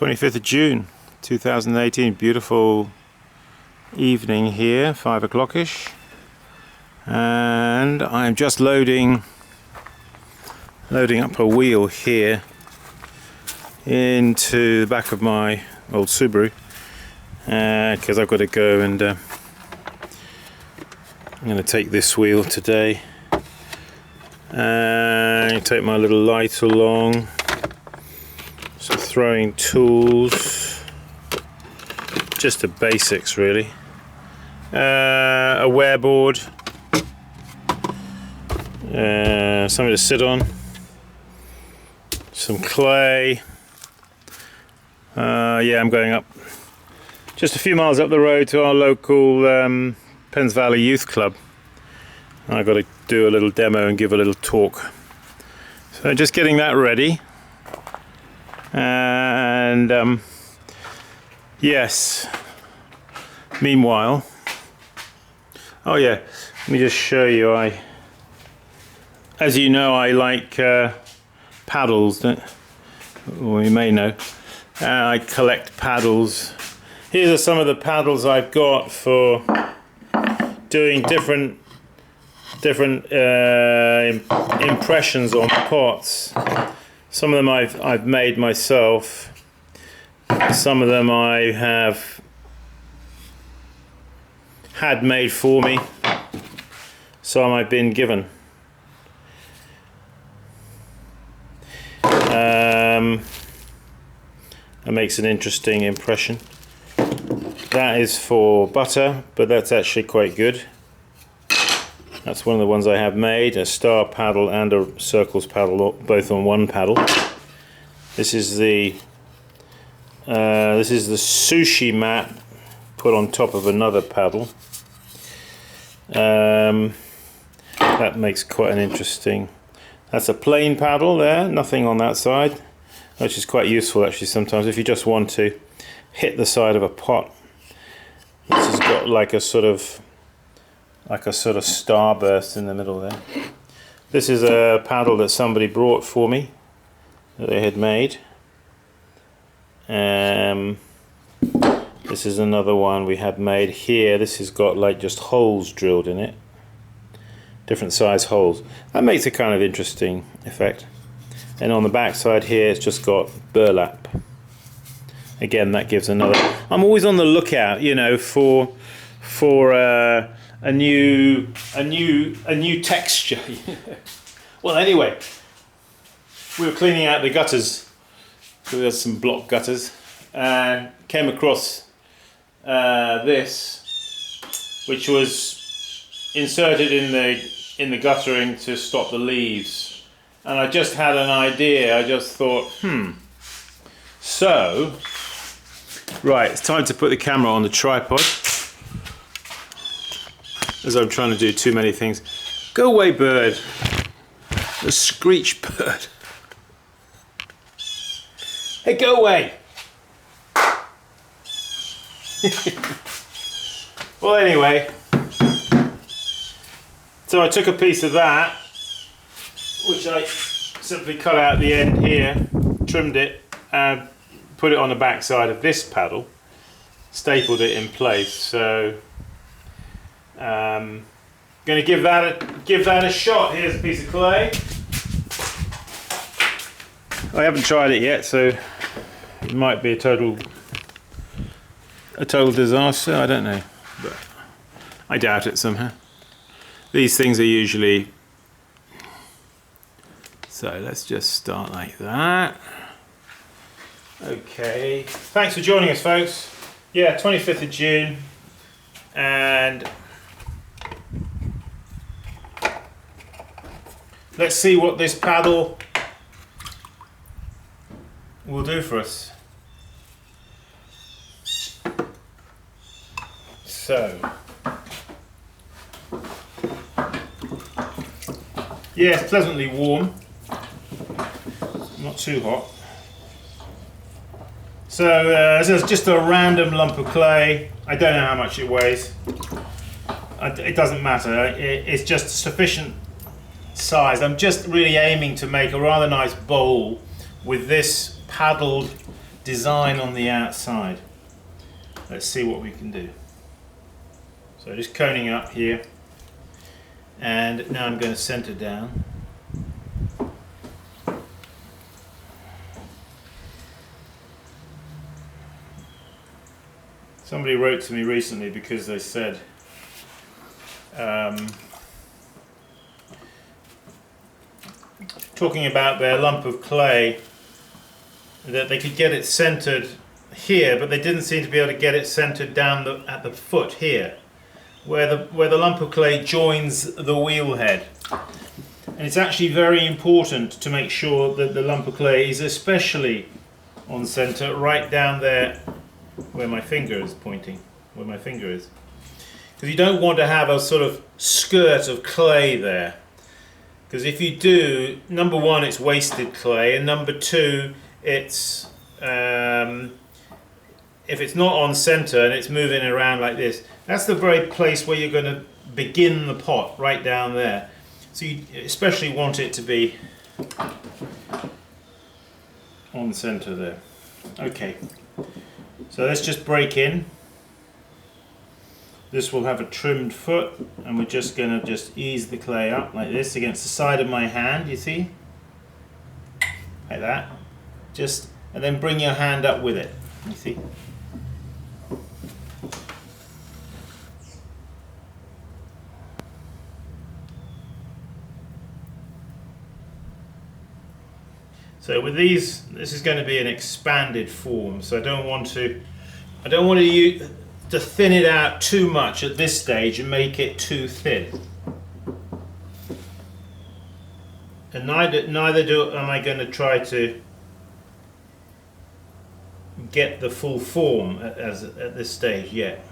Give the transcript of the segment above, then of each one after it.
25th of June 2018, beautiful evening here, 5 o'clock-ish, and I'm just loading up a wheel here into the back of my old Subaru, because I've got to go and I'm going to take this wheel today and take my little light along, some throwing tools, just the basics really, a wear board, something to sit on, some clay. Yeah, I'm going up just a few miles up the road to our local Penns Valley Youth Club. I've got to do a little demo and give a little talk, so just getting that ready. And yes, meanwhile, oh yeah, let me just show you, as you know, I like paddles, or you may know, I collect paddles. These are some of the paddles I've got for doing different impressions on pots. Some of them I've made myself. Some of them I have had made for me. Some I've been given. That makes an interesting impression. That is for butter, but that's actually quite good. That's one of the ones I have made, a star paddle and a circles paddle, both on one paddle. This is the sushi mat put on top of another paddle. That makes quite an interesting. That's a plain paddle there, nothing on that side, which is quite useful actually sometimes if you just want to hit the side of a pot. This has got like a sort of starburst in the middle there. This is a paddle that somebody brought for me that they had made. This is another one we had made here. This has got like just holes drilled in it, different size holes. That makes a kind of interesting effect. And on the back side here it's just got burlap. Again, that gives another. I'm always on the lookout, you know, for a new texture. Well, anyway, we were cleaning out the gutters. So there's some block gutters, and came across this, which was inserted in the guttering to stop the leaves. And I just had an idea. I just thought, so right, it's time to put the camera on the tripod, as I'm trying to do too many things. Go away, bird. The screech bird. Hey, go away. Well, anyway, so I took a piece of that, which I simply cut out the end here, trimmed it, and put it on the back side of this paddle, stapled it in place. So going to give that a shot. Here's a piece of clay. I haven't tried it yet, so it might be a total disaster. I don't know, but I doubt it somehow. These things are usually. So let's just start like that. Okay. Thanks for joining us, folks. Yeah, 25th of June, and let's see what this paddle will do for us. So, yeah, it's pleasantly warm, not too hot. So this is just a random lump of clay. I don't know how much it weighs. It doesn't matter. It's just sufficient size. I'm just really aiming to make a rather nice bowl with this paddled design on the outside. Let's see what we can do. So just coning up here, and now I'm going to center down. Somebody wrote to me recently because they said talking about their lump of clay, that they could get it centered here, but they didn't seem to be able to get it centered down at the foot here, where the lump of clay joins the wheel head. And it's actually very important to make sure that the lump of clay is especially on center, right down there where my finger is pointing, where my finger is. Because you don't want to have a sort of skirt of clay there. Because if you do, number one, it's wasted clay, and number two, it's if it's not on center and it's moving around like this, that's the very place where you're going to begin the pot, right down there. So you especially want it to be on center there. Okay, so let's just break in. This will have a trimmed foot, and we're just going to just ease the clay up like this against the side of my hand, you see? Like that. Just, and then bring your hand up with it, you see? So with these, this is going to be an expanded form, so I don't want to thin it out too much at this stage and make it too thin. And neither am I going to try to get the full form at this stage yet.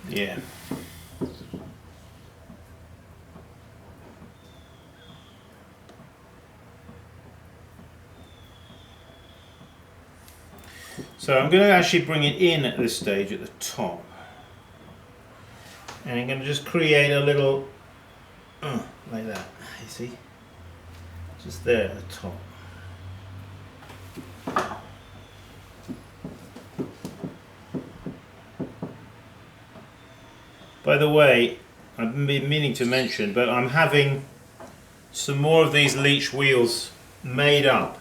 Yeah. So I'm going to actually bring it in at this stage at the top, and I'm going to just create a little like that, you see, just there at the top. By the way, I've been meaning to mention, but I'm having some more of these Leach wheels made up.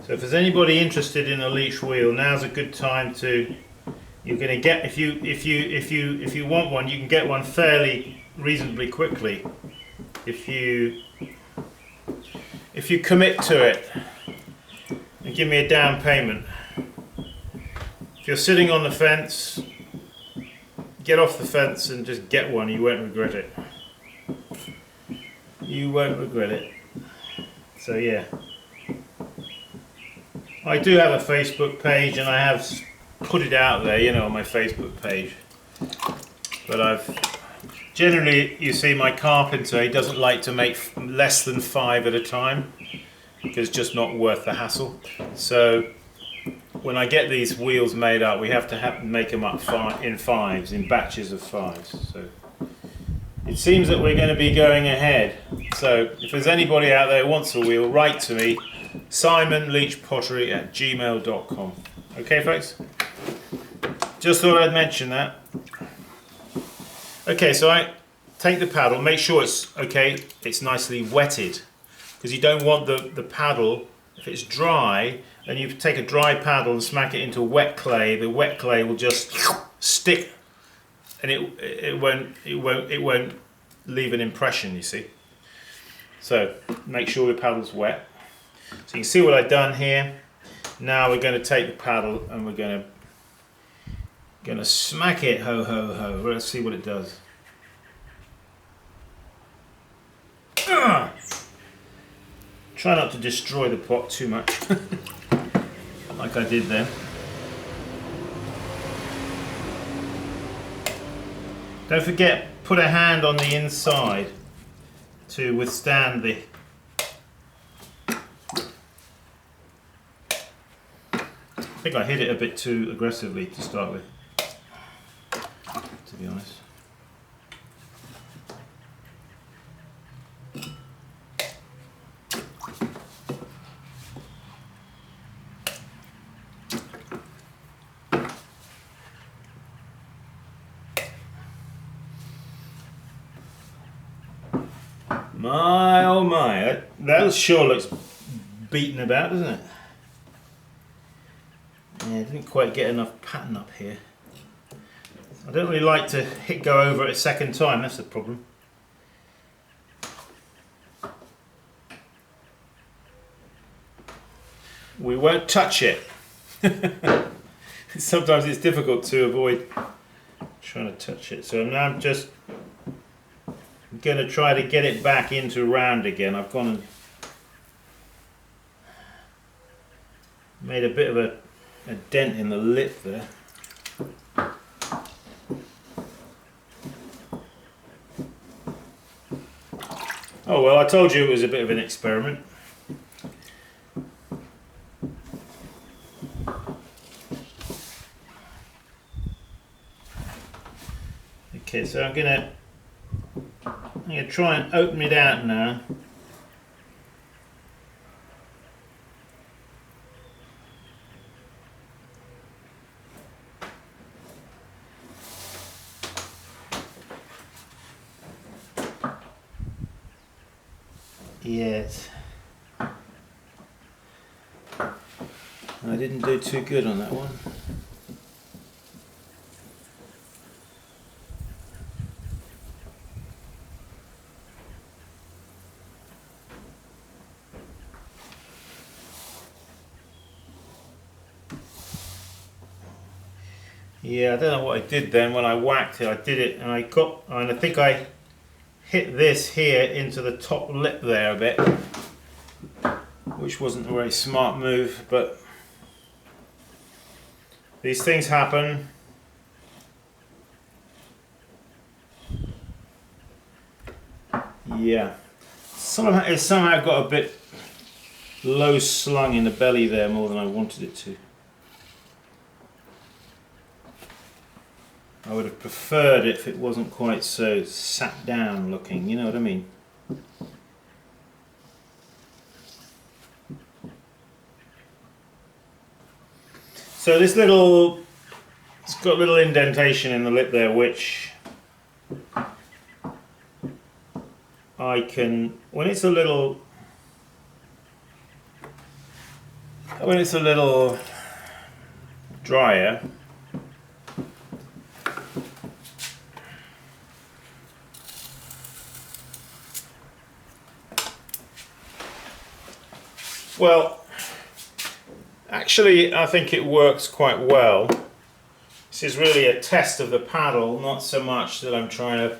So if there's anybody interested in a Leach wheel, now's a good time to. You're going to get, if you want one, you can get one fairly reasonably quickly. If you commit to it and give me a down payment. If you're sitting on the fence, get off the fence and just get one. You won't regret it. You won't regret it. So yeah. I do have a Facebook page, and I have put it out there, you know, on my Facebook page. But generally, you see, my carpenter, he doesn't like to make less than 5 at a time, because it's just not worth the hassle. So when I get these wheels made up, we have to make them up in 5s, in batches of 5s. So it seems that we're going to be going ahead. So if there's anybody out there who wants a wheel, write to me, simonleachpottery@gmail.com. Okay, folks? Just thought I'd mention that. Okay, so I take the paddle, make sure it's nicely wetted, because you don't want the paddle, if it's dry, and you take a dry paddle and smack it into wet clay, the wet clay will just stick, and it won't leave an impression, you see. So make sure the paddle's wet. So you can see what I've done here. Now we're going to take the paddle and we're going to smack it, ho ho ho. Let's see what it does. Try not to destroy the pot too much, like I did then. Don't forget, put a hand on the inside to withstand the I think I hit it a bit too aggressively to start with, to be honest. My oh my, that sure looks beaten about, doesn't it? Yeah, I didn't quite get enough pattern up here. I don't really like to go over it a second time, that's the problem. We won't touch it. Sometimes it's difficult to avoid trying to touch it. So now I'm just going to try to get it back into round again. I've gone and made a bit of a dent in the lip there. Oh well, I told you it was a bit of an experiment. Okay, so I'm gonna try and open it out now. Yes. I didn't do too good on that one. Yeah, I don't know what I did then when I whacked it. I did it and I think I hit this here into the top lip there a bit, which wasn't a very smart move, but these things happen. Yeah, it's somehow got a bit low slung in the belly there more than I wanted it to. I would have preferred it if it wasn't quite so sat down looking, you know what I mean? So this it's got a little indentation in the lip there, which I can, when it's a little drier, well, actually I think it works quite well. This is really a test of the paddle, not so much that I'm trying to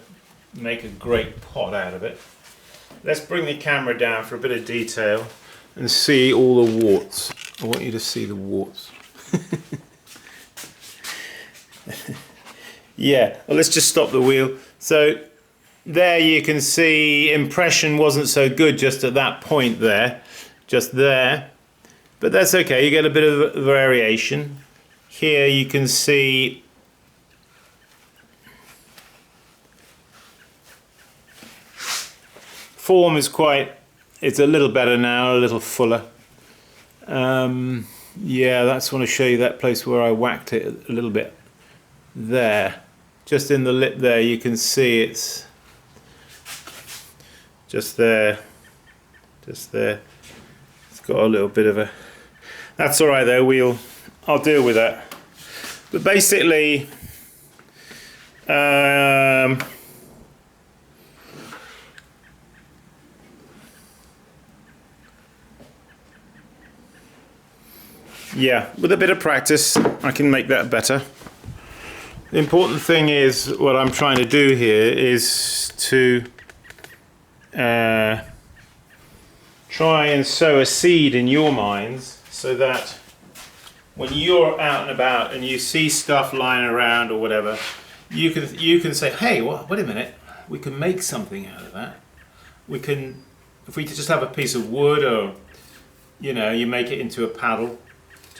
make a great pot out of it. Let's bring the camera down for a bit of detail and see all the warts. I want you to see the warts. Yeah, well, let's just stop the wheel. So there you can see impression wasn't so good just at that point there. Just there, but that's okay, you get a bit of variation. Here you can see form is it's a little better now, a little fuller. Yeah, that's want to show you that place where I whacked it a little bit there. Just in the lip there you can see it's just there, just there. Got a little bit of a, that's all right though, I'll deal with that. But basically yeah, with a bit of practice I can make that better. The important thing is, what I'm trying to do here is to try and sow a seed in your minds so that when you're out and about and you see stuff lying around or whatever, you can say, hey, wait a minute, we can make something out of that. We can, if we just have a piece of wood, or you make it into a paddle,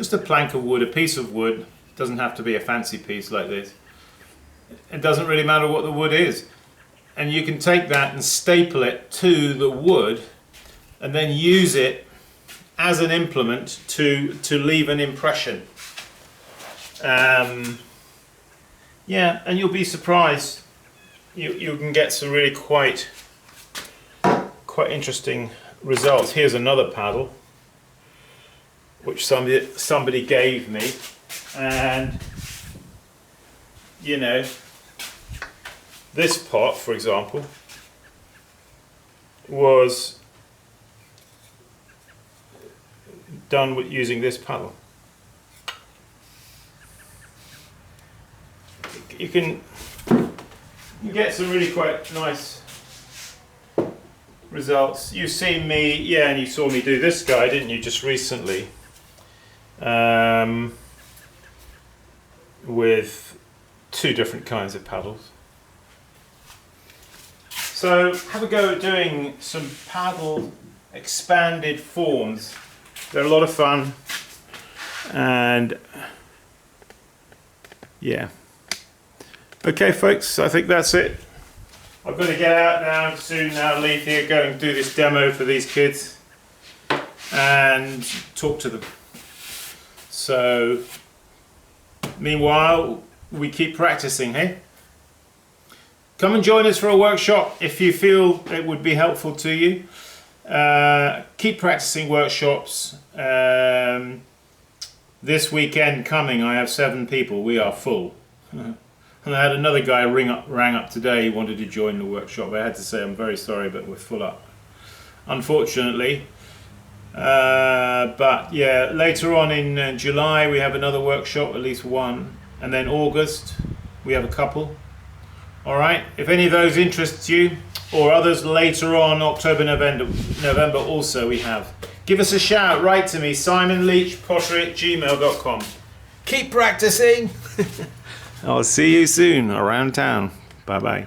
just a plank of wood, a piece of wood. It doesn't have to be a fancy piece like this. It doesn't really matter what the wood is. And you can take that and staple it to the wood and then use it as an implement to leave an impression. Yeah, and you'll be surprised. You can get some really quite interesting results. Here's another paddle which somebody gave me, and you know, this pot, for example, was done with using this paddle. You can get some really quite nice results. You've seen me, yeah, and you saw me do this guy, didn't you, just recently, with 2 different kinds of paddles. So have a go at doing some paddle expanded forms. They're a lot of fun, and yeah. Okay folks, I think that's it. I've got to get out now, soon now, leave here, go and do this demo for these kids and talk to them. So meanwhile, we keep practicing, hey? Come and join us for a workshop if you feel it would be helpful to you. Keep practicing workshops. This weekend coming, I have 7 people. We are full. And I had another guy rang up today. He wanted to join the workshop. I had to say I'm very sorry, but we're full up, unfortunately. But yeah, later on in July we have another workshop, at least one, and then August we have a couple. All right, if any of those interests you, or others later on, October, November also we have. Give us a shout, write to me, Simon Leach, pottery@gmail.com. Keep practicing. I'll see you soon around town. Bye bye.